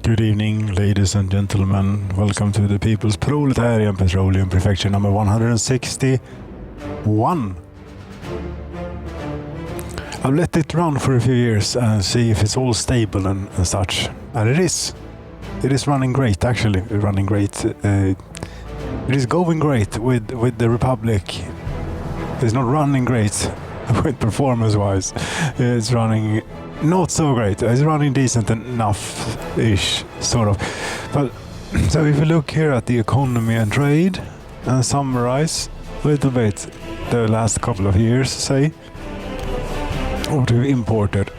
Good evening, ladies and gentlemen. Welcome to the People's Proletarian Petroleum Prefecture number 161. I've let it run for a few years and see if it's all stable and such. And it is. It is running great, actually. It's running great. It is going great with the Republic. It's not running great with performance-wise. It's running not so great. It's running decent enough-ish, sort of. But so if you look here at the economy and trade and summarize a little bit the last couple of years, say, what we've imported.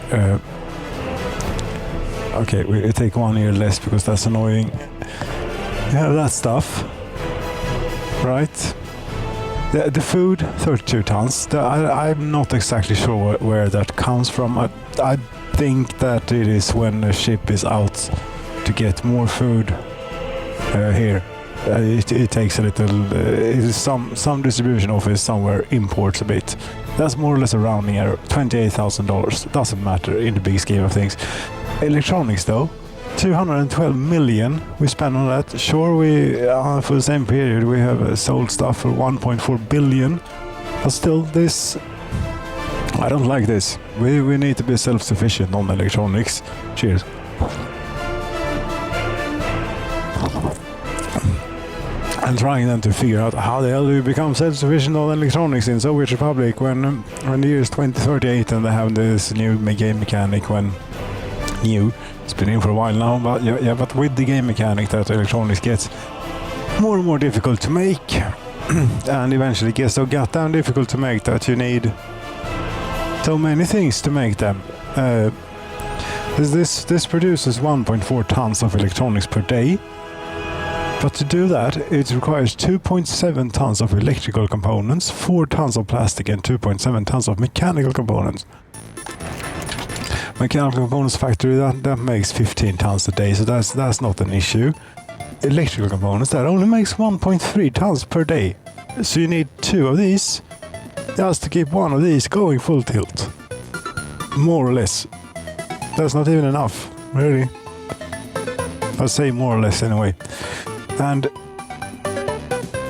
Okay, we take 1 year less because that's annoying. Yeah, that stuff, right? The food, 32 tons. I'm not exactly sure where that comes from. I think that it is when the ship is out to get more food here. It takes a little. It is some distribution office somewhere imports a bit. That's more or less a rounding error. $28,000 doesn't matter in the big scheme of things. Electronics, though. 212 million we spent on that. Sure, we for the same period we have sold stuff for 1.4 billion, but still, this I don't like this. We need to be self-sufficient on electronics. Cheers. And trying then to figure out how the hell do we become self-sufficient on electronics in Soviet Republic when the year is 2038 and they have this new game mechanic when new. It's been in for a while now, but yeah, but with the game mechanic that electronics gets more and more difficult to make, and eventually gets so goddamn difficult to make that you need so many things to make them. This produces 1.4 tons of electronics per day, but to do that it requires 2.7 tons of electrical components, 4 tons of plastic, and 2.7 tons of mechanical components. Mechanical components factory that makes 15 tons a day, so that's not an issue. Electrical components that only makes 1.3 tons per day, so you need 2 of these just to keep 1 of these going full tilt, more or less. That's not even enough, really. I'll say more or less anyway. And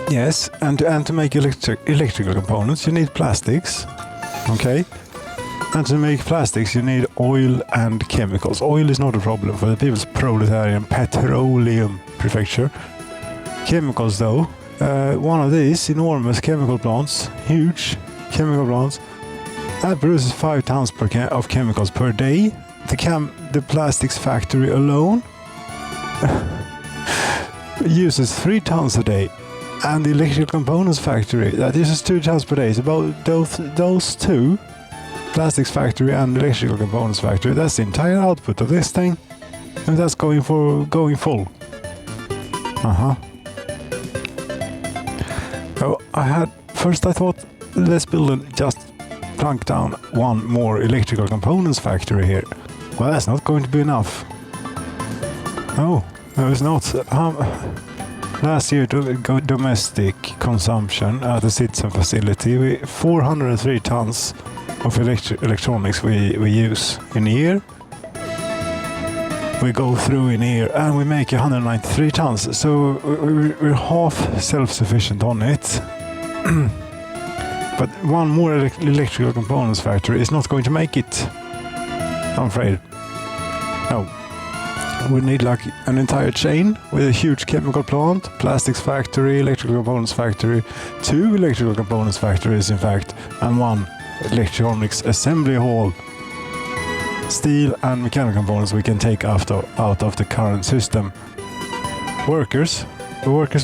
yes, and to make electrical components you need plastics, okay? And to make plastics, you need oil and chemicals. Oil is not a problem for the People's Proletarian Petroleum Prefecture. Chemicals, though, one of these enormous chemical plants, huge chemical plants, that produces 5 tons of chemicals per day. The plastics factory alone uses 3 tons a day. And the electrical components factory, that uses 2 tons per day. So about those two, plastics factory and electrical components factory, that's the entire output of this thing, and that's going full. So I thought let's just plunk down 1 more electrical components factory here. Well, that's not going to be enough. No, it's not. Last year, domestic consumption at the Citizen facility, 403 tons of electronics we use in a year. We go through in a year and we make 193 tons, so we're half self-sufficient on it. But 1 more electrical components factory is not going to make it, I'm afraid. No. We need like an entire chain with a huge chemical plant, plastics factory, electrical components factory, 2 electrical components factories in fact, and 1 electronics assembly hall. Steel and mechanical components we can take out of the current system. The workers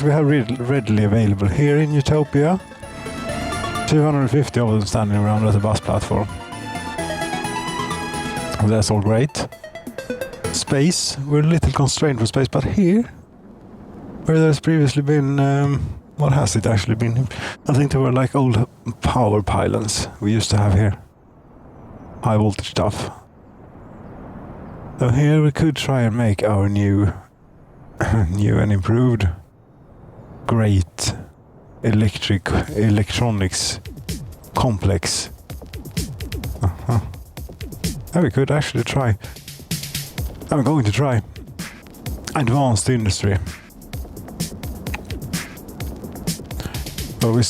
we have readily available here in Utopia. 250 of them standing around at the bus platform. That's all great. Space, we're a little constrained for space, but here, where there's previously been, what has it actually been? I think there were like old power pylons we used to have here. High voltage stuff. So here we could try and make our new and improved great electronics complex. Yeah, we could actually try. I'm going to try. advanced industry. But we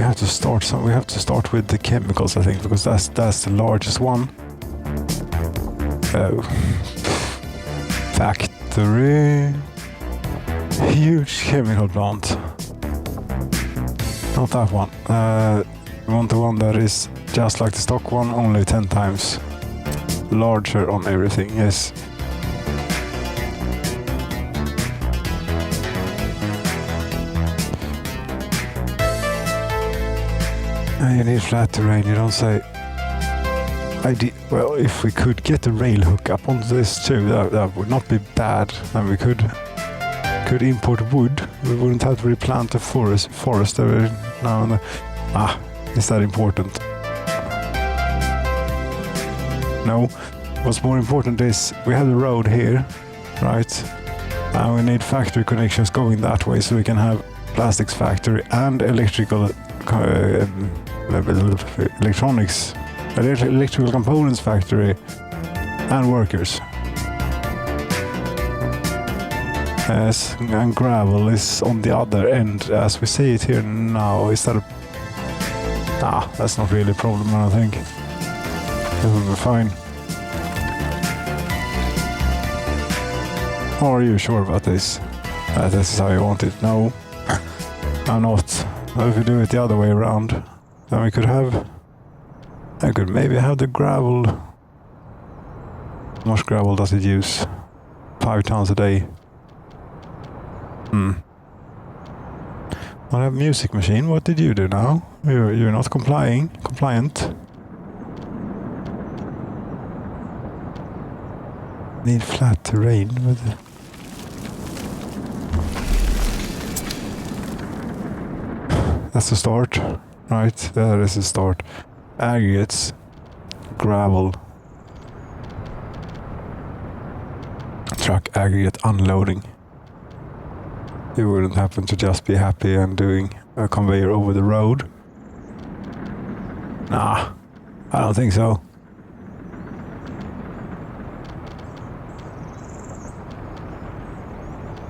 have to start with the chemicals, I think, because that's the largest one. Factory, huge chemical plant. Not that one. We want the one that is just like the stock one, only 10 times larger on everything. Yes. You need flat terrain, you don't say. Well, if we could get a rail hookup onto this too, that would not be bad. And we could import wood. We wouldn't have to replant the forest every now and then. Is that important? No. What's more important is we have the road here, right? And we need factory connections going that way so we can have plastics factory and electrical components factory and workers. Yes, and gravel is on the other end as we see it here now. Is that that's not really a problem, I don't think. It will be fine. Are you sure about this? This is how you want it? No, I'm not. If we do it the other way around, then I could maybe have the gravel. How much gravel does it use? 5 tons a day. I have music machine. What did you do now? You're not compliant. Need flat terrain with it. That's the start, right? There is a start. Aggregates, gravel, truck aggregate unloading. You wouldn't happen to just be happy and doing a conveyor over the road? Nah, I don't think so.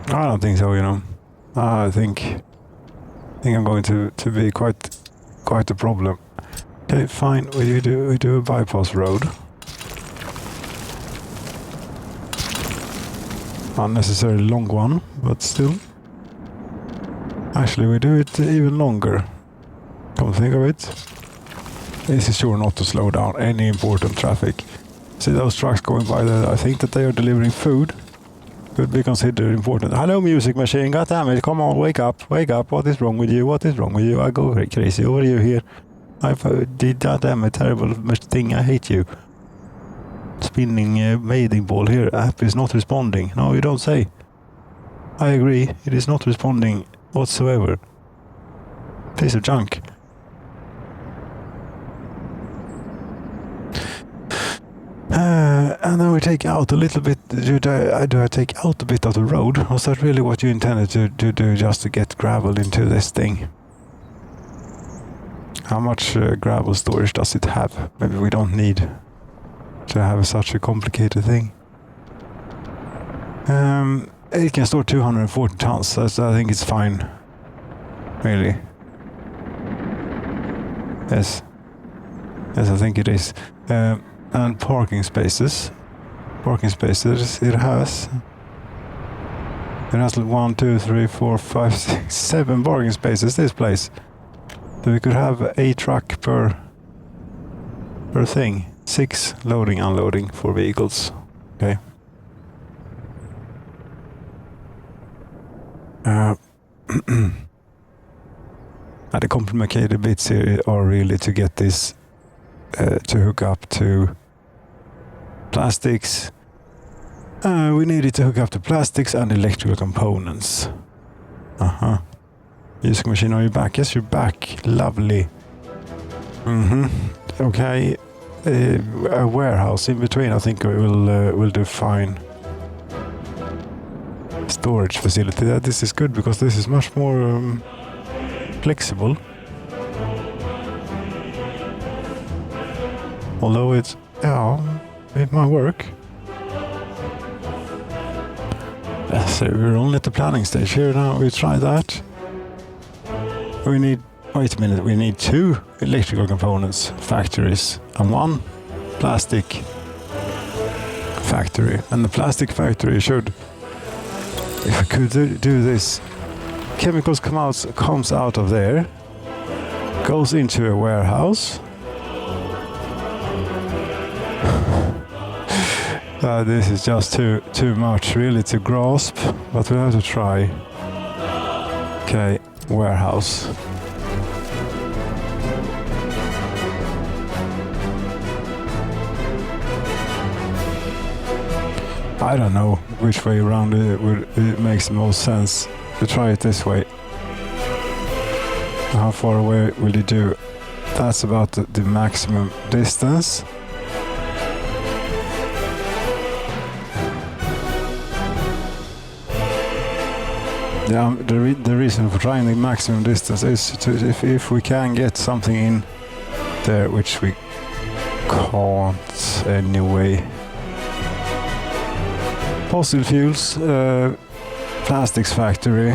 I don't think so, you know. I think I'm going to be quite a problem. Okay, fine. We do a bypass road. Unnecessarily long one, but still. Actually, we do it even longer. Come think of it. This is sure not to slow down any important traffic. See those trucks going by there? I think that they are delivering food. Could be considered important. Hello, music machine. God damn it! Come on, wake up! What is wrong with you? What is wrong with you? I go crazy over you here. I did that damn a terrible thing. I hate you. Spinning mating ball here. App is not responding. No, you don't say. I agree. It is not responding whatsoever. Piece of junk. And then we take out a little bit. Do I take out a bit of the road? Was that really what you intended to do, just to get gravel into this thing? How much gravel storage does it have? Maybe we don't need to have such a complicated thing. It can store 240 tons. I think it's fine. Really. Yes, I think it is. And parking spaces. It has 1, 2, 3, 4, 5, 6, 7 parking spaces. This place. So we could have a truck per thing. 6 loading, unloading for vehicles. Okay. The complicated bits here are really to get this to hook up to plastics. We need it to hook up to plastics and electrical components. Music machine, are you back? Yes, you're back. Lovely. Okay. A warehouse in between, I think will do fine. Storage facility. This is good because this is much more flexible. Although it might work. So we're only at the planning stage here now. We try that. We need, wait a minute, we need 2 electrical components factories and 1 plastic factory. And the plastic factory should, if we could do this, chemicals comes out of there, goes into a warehouse. This is just too much really to grasp, but we have to try. Okay, warehouse. I don't know which way around it makes the most sense to try it this way. How far away will you do? That's about the maximum distance. Yeah, the reason for trying the maximum distance is to if we can get something in there, which we can't anyway. Fossil fuels, plastics factory.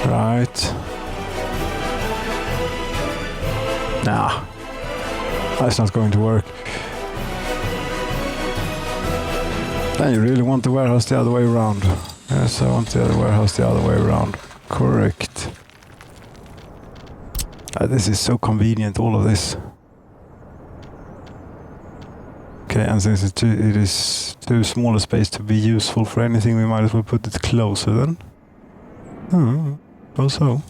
Right. Nah, that's not going to work. Then you really want the warehouse the other way around. Yes, I want the other warehouse the other way around. Correct. This is so convenient, all of this. Okay, and since it is too small a space to be useful for anything, we might as well put it closer then. Also.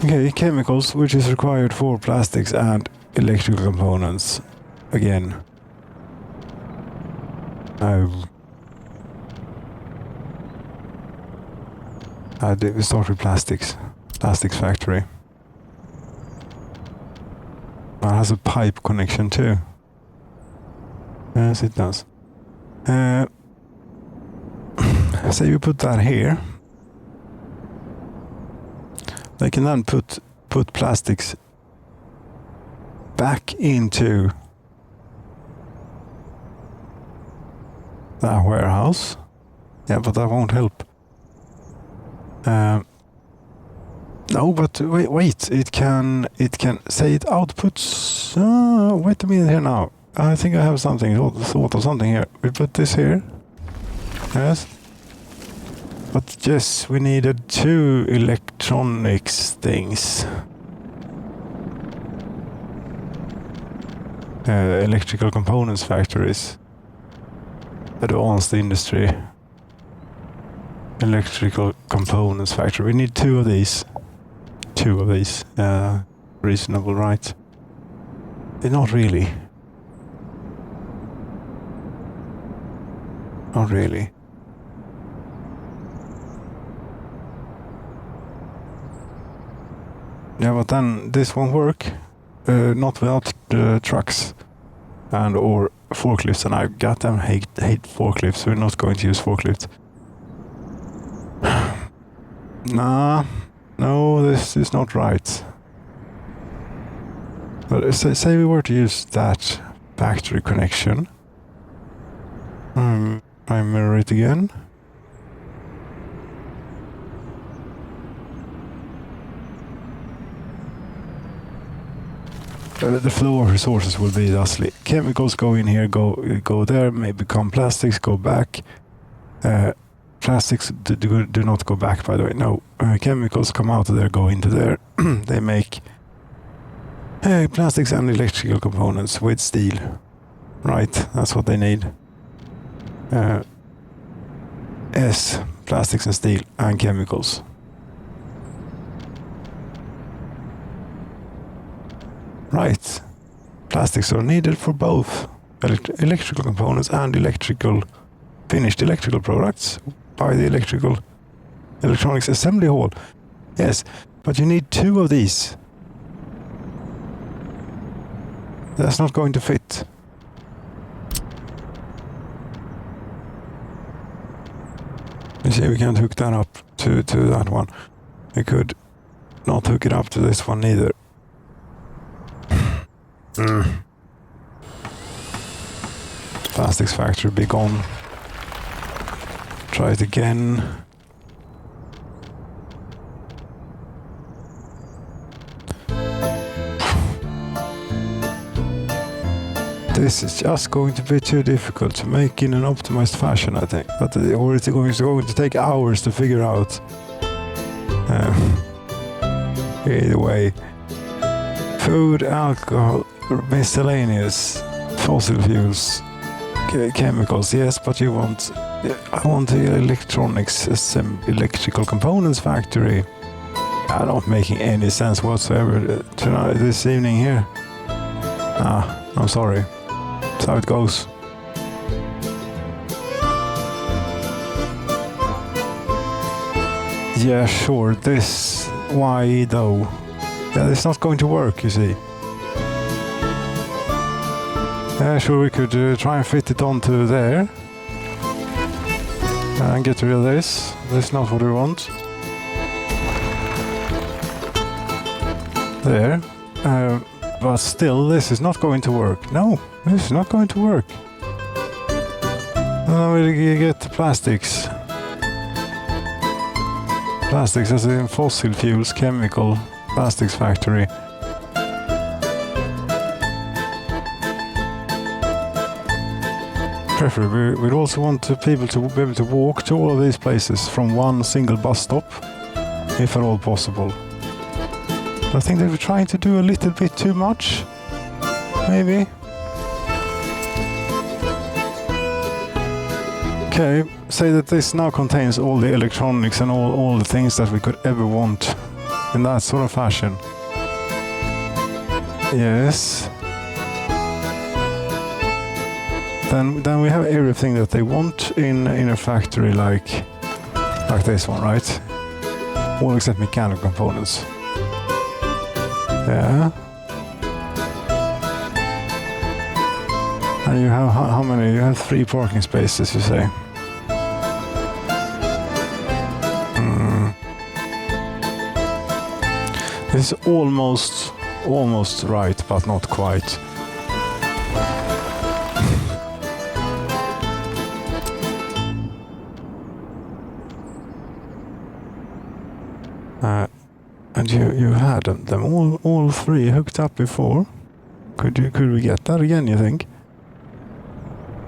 Okay, chemicals, which is required for plastics and electrical components. Again. We start with plastics. Plastics factory. It has a pipe connection too. Yes, it does. Say we put that here. They can then put plastics back into that warehouse. Yeah, but that won't help. No, but wait. It can say it outputs. Wait a minute here now. I think I have something. Thought of something here. We put this here. Yes. But yes, we needed 2 electronics things. Electrical components factories. Advanced industry. Electrical components factory. We need 2 of these. 2 of these. Reasonable, right? Not really. Not really. Yeah, but then this won't work. Not without trucks and or forklifts. And I goddamn hate forklifts. We're not going to use forklifts. Nah, no, this is not right. But say we were to use that factory connection. I mirror it again. The flow of resources will be thusly. Chemicals go in here, go there, maybe become plastics, go back. Plastics do not go back, by the way. No, chemicals come out of there, go into there. They make plastics and electrical components with steel. Right, that's what they need. Plastics and steel and chemicals. Right, plastics are needed for both electrical components and finished electrical products by the electronics assembly hall. Yes, but you need 2 of these. That's not going to fit. You see, we can't hook that up to that one. We could not hook it up to this one either. plastics factory be gone. Try it again. This is just going to be too difficult to make in an optimized fashion, I think. Or it's going to take hours to figure out. Either way. Food, alcohol, miscellaneous, fossil fuels, chemicals, yes, but you want... I want the electronics, electrical components factory. Not making any sense whatsoever tonight, this evening here. I'm sorry. That's how it goes. Yeah, sure, this... Why though? Yeah, it's not going to work, you see. Yeah, sure, we could try and fit it onto there. And get rid of this. That's not what we want. There. But still, this is not going to work. No, this is not going to work. Now we get the plastics. Plastics as in fossil fuels, chemical, plastics factory. Preferably, we'd also want people to be able to walk to all of these places from one single bus stop, if at all possible. I think they were trying to do a little bit too much, maybe. Okay, say that this now contains all the electronics and all the things that we could ever want in that sort of fashion. Yes. Then we have everything that they want in a factory like this one, right? All except mechanical components. Yeah. And you have how many? You have 3 parking spaces, you say? This is almost right, but not quite. And you had them all 3 hooked up before. Could we get that again, you think?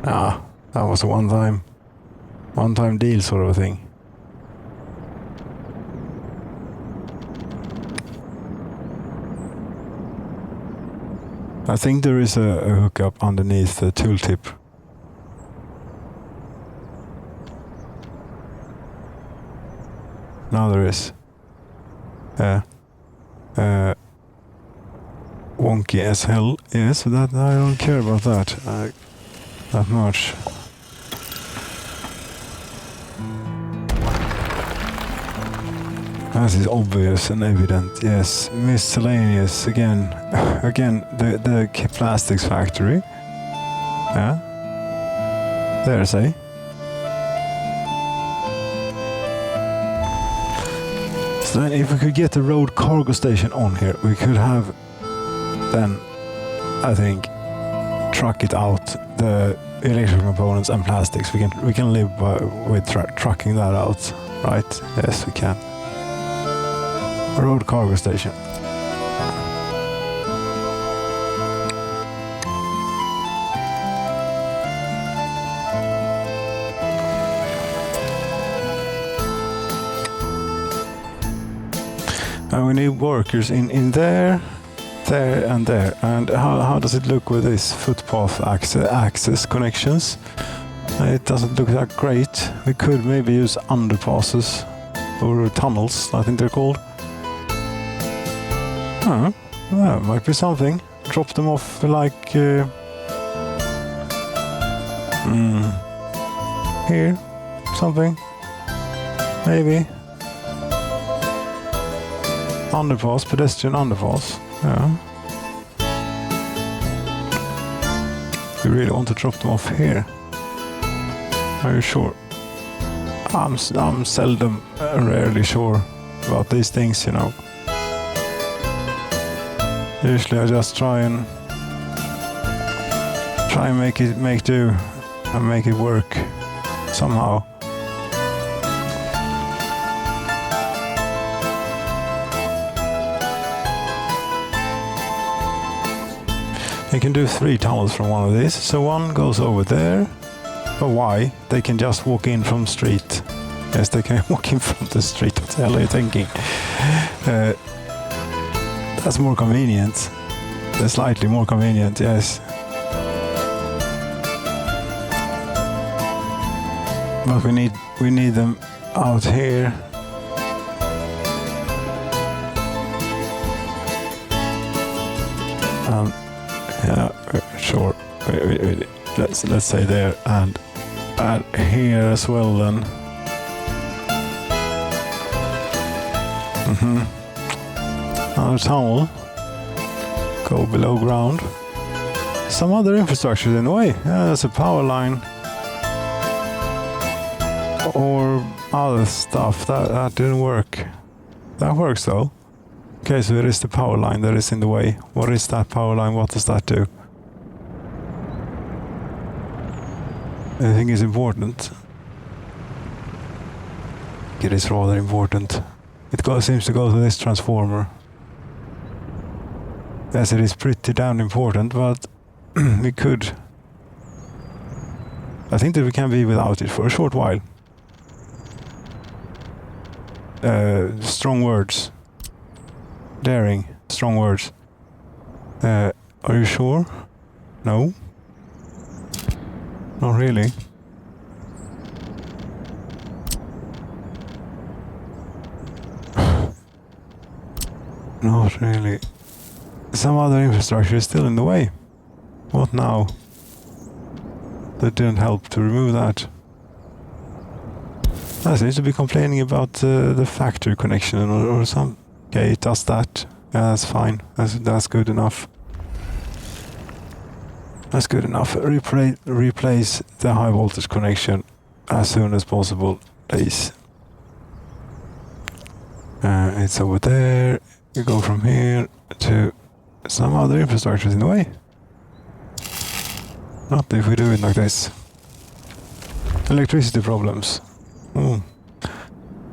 That was a one-time deal sort of a thing. I think there is a hookup underneath the tooltip. Now there is. Wonky as hell. Yes, that I don't care about that much. That is obvious and evident. Yes, miscellaneous again. Again, the plastics factory. Yeah. There, say. So then if we could get the road cargo station on here, we could have then, I think, truck it out, the electrical components and plastics. We can live with trucking that out, right? Yes, we can. Road cargo station. And we need workers in there, and there. And how does it look with this footpath access connections? It doesn't look that great. We could maybe use underpasses or tunnels, I think they're called. That might be something. Drop them off like here, something, maybe. Underpass, pedestrian underpass. Yeah. We really want to drop them off here. Are you sure? I'm seldom, rarely sure about these things, you know. Usually I just try and make do. and make it work somehow. You can do 3 tunnels from one of these, so one goes over there. But why? They can just walk in from street. Yes, they can walk in from the street. What the hell are you thinking? That's more convenient. That's slightly more convenient, yes. But we need them out here. Yeah, sure. Wait. Let's say there and here as well then. Another tunnel. Go below ground. Some other infrastructure in the way. Yeah, there's a power line. Or other stuff. That didn't work. That works though. Okay, so there is the power line that is in the way. What is that power line? What does that do? I think it's important. It is rather important. It seems to go to this transformer. Yes, it is pretty damn important, but we could... I think that we can be without it for a short while. Strong words. Daring. Strong words. Are you sure? No? Not really. Not really. Some other infrastructure is still in the way. What now? That didn't help to remove that. I seem to be complaining about the factory connection or some... Okay, it does that. Yeah, that's fine. That's good enough. That's good enough. Replace the high voltage connection as soon as possible, please. It's over there. You go from here to some other infrastructure in the way. Not if we do it like this. Electricity problems. Oh.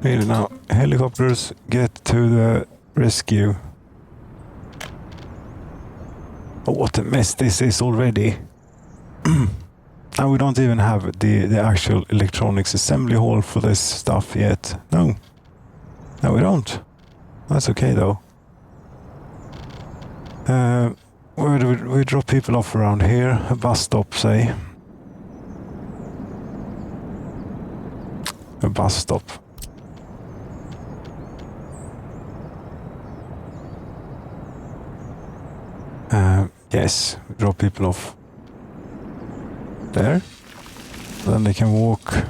Really now. Helicopters get to the rescue. Oh, what a mess this is already. And we don't even have the actual electronics assembly hall for this stuff yet. No. No, we don't. That's okay though. Where do we drop people off around here? A bus stop, say. A bus stop. Yes, we drop people off there. Then they can walk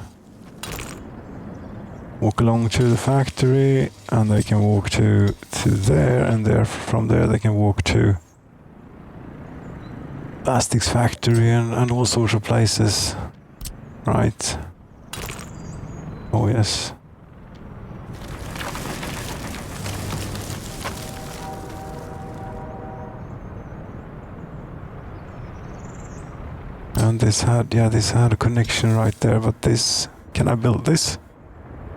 along to the factory, and they can walk to there, and there from there they can walk to plastics factory and all sorts of places. Right. Oh yes. And this had a connection right there, but this, can I build this?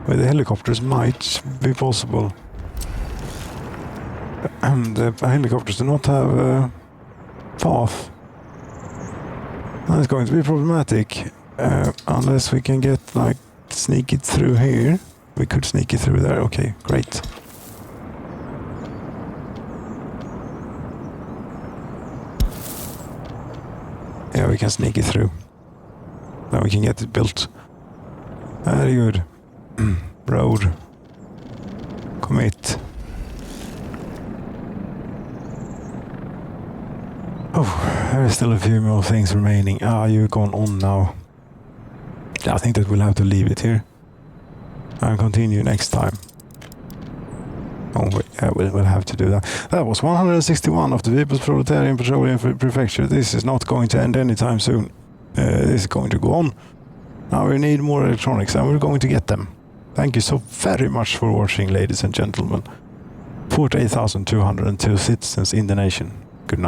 With the helicopters might be possible. The helicopters do not have a path. That's going to be problematic, unless we can get, like, sneak it through here. We could sneak it through there, okay, great. Yeah, we can sneak it through. Now we can get it built. Very good. Road. Commit. Oh, there are still a few more things remaining. You've gone on now. I think that we'll have to leave it here. And continue next time. Oh, wait, yeah, we'll have to do that. That was 161 of the People's Proletarian Petroleum Prefecture. This is not going to end anytime soon. This is going to go on. Now we need more electronics, and we're going to get them. Thank you so very much for watching, ladies and gentlemen. 48,202 citizens in the nation.